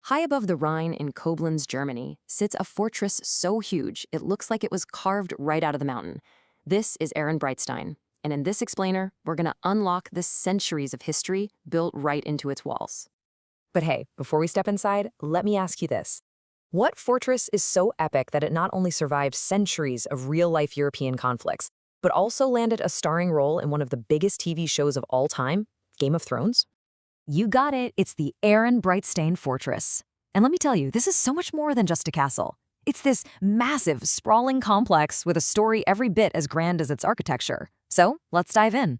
High above the Rhine in Koblenz, Germany, sits a fortress so huge it looks like it was carved right out of the mountain. This is Ehrenbreitstein, and in this explainer, we're going to unlock the centuries of history built right into its walls. But hey, before we step inside, let me ask you this. What fortress is so epic that it not only survived centuries of real-life European conflicts, but also landed a starring role in one of the biggest TV shows of all time, Game of Thrones? You got it. It's the Ehrenbreitstein Fortress. And let me tell you, this is so much more than just a castle. It's this massive, sprawling complex with a story every bit as grand as its architecture. So let's dive in.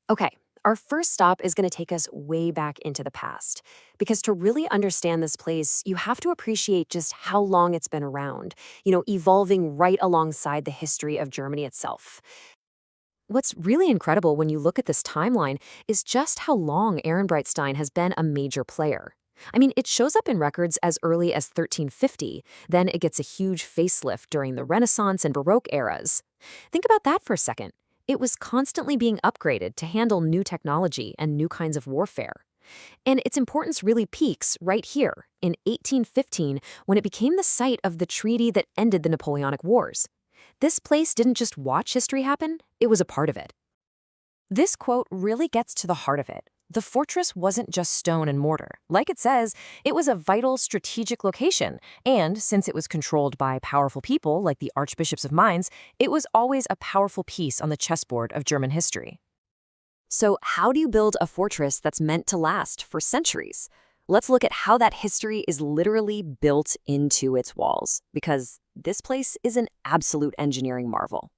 Okay, our first stop is going to take us way back into the past. Because to really understand this place, you have to appreciate just how long it's been around, evolving right alongside the history of Germany itself. What's really incredible when you look at this timeline is just how long Ehrenbreitstein has been a major player. I mean, it shows up in records as early as 1350, then it gets a huge facelift during the Renaissance and Baroque eras. Think about that for a second. It was constantly being upgraded to handle new technology and new kinds of warfare. And its importance really peaks right here, in 1815, when it became the site of the treaty that ended the Napoleonic Wars. This place didn't just watch history happen, it was a part of it. This quote really gets to the heart of it. The fortress wasn't just stone and mortar. Like it says, it was a vital strategic location, and since it was controlled by powerful people like the archbishops of Mainz, it was always a powerful piece on the chessboard of German history. So how do you build a fortress that's meant to last for centuries? Let's look at how that history is literally built into its walls, because this place is an absolute engineering marvel.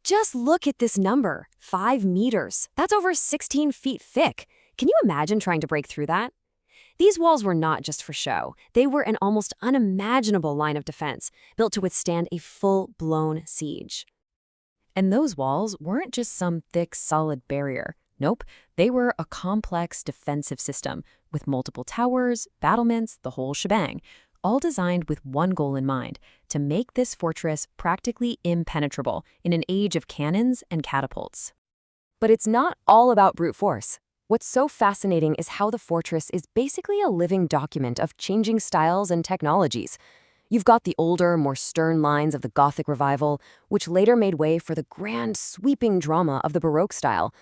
Just look at this number, 5 meters. That's over 16 feet thick. Can you imagine trying to break through that? These walls were not just for show. They were an almost unimaginable line of defense, built to withstand a full-blown siege. And those walls weren't just some thick, solid barrier. Nope, they were a complex defensive system with multiple towers, battlements, the whole shebang, all designed with one goal in mind, to make this fortress practically impenetrable in an age of cannons and catapults. But it's not all about brute force. What's so fascinating is how the fortress is basically a living document of changing styles and technologies. You've got the older, more stern lines of the Gothic revival, which later made way for the grand, sweeping drama of the Baroque style.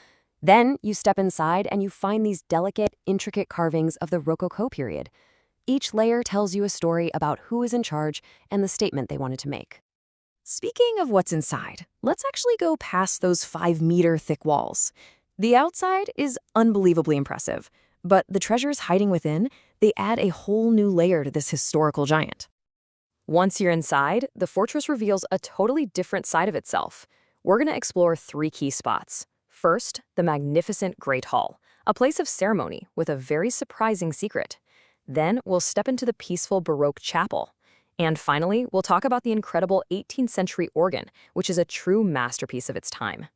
Then you step inside and you find these delicate, intricate carvings of the Rococo period. Each layer tells you a story about who is in charge and the statement they wanted to make. Speaking of what's inside, let's actually go past those 5-meter thick walls. The outside is unbelievably impressive, but the treasures hiding within, they add a whole new layer to this historical giant. Once you're inside, the fortress reveals a totally different side of itself. We're going to explore 3 key spots. First, the magnificent Great Hall, a place of ceremony with a very surprising secret. Then we'll step into the peaceful Baroque chapel. And finally, we'll talk about the incredible 18th century organ, which is a true masterpiece of its time.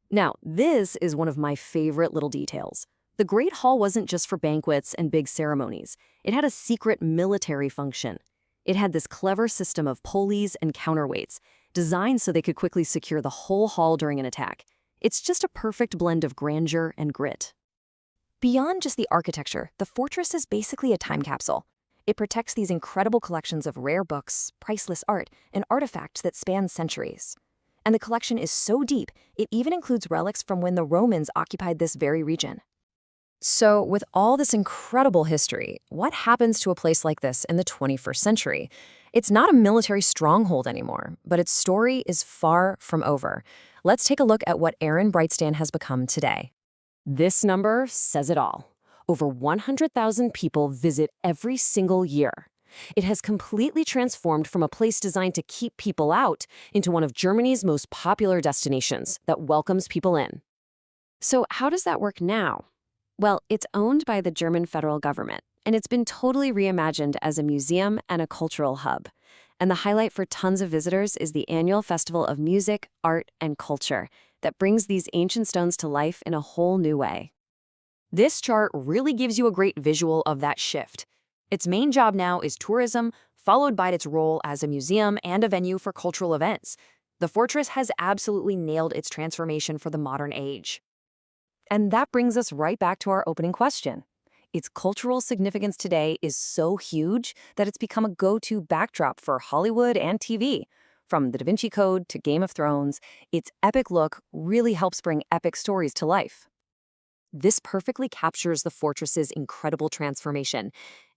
Now, this is one of my favorite little details. The Great Hall wasn't just for banquets and big ceremonies. It had a secret military function. It had this clever system of pulleys and counterweights, designed so they could quickly secure the whole hall during an attack. It's just a perfect blend of grandeur and grit. Beyond just the architecture, the fortress is basically a time capsule. It protects these incredible collections of rare books, priceless art, and artifacts that span centuries. And the collection is so deep, it even includes relics from when the Romans occupied this very region. So, with all this incredible history, what happens to a place like this in the 21st century? It's not a military stronghold anymore, but its story is far from over. Let's take a look at what Ehrenbreitstein has become today. This number says it all. Over 100,000 people visit every single year. It has completely transformed from a place designed to keep people out into one of Germany's most popular destinations that welcomes people in. So how does that work now? Well, it's owned by the German federal government, and it's been totally reimagined as a museum and a cultural hub. And the highlight for tons of visitors is the annual festival of music, art, and culture that brings these ancient stones to life in a whole new way. This chart really gives you a great visual of that shift. Its main job now is tourism, followed by its role as a museum and a venue for cultural events. The fortress has absolutely nailed its transformation for the modern age. And that brings us right back to our opening question. Its cultural significance today is so huge that it's become a go-to backdrop for Hollywood and TV. From the Da Vinci Code to Game of Thrones, its epic look really helps bring epic stories to life. This perfectly captures the fortress's incredible transformation.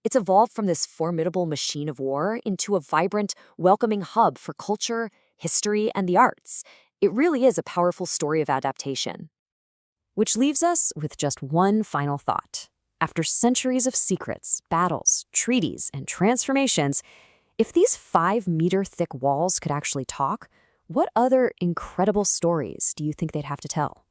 It's evolved from this formidable machine of war into a vibrant, welcoming hub for culture, history, and the arts. It really is a powerful story of adaptation. Which leaves us with just one final thought. After centuries of secrets, battles, treaties, and transformations, if these 5-meter thick walls could actually talk, what other incredible stories do you think they'd have to tell?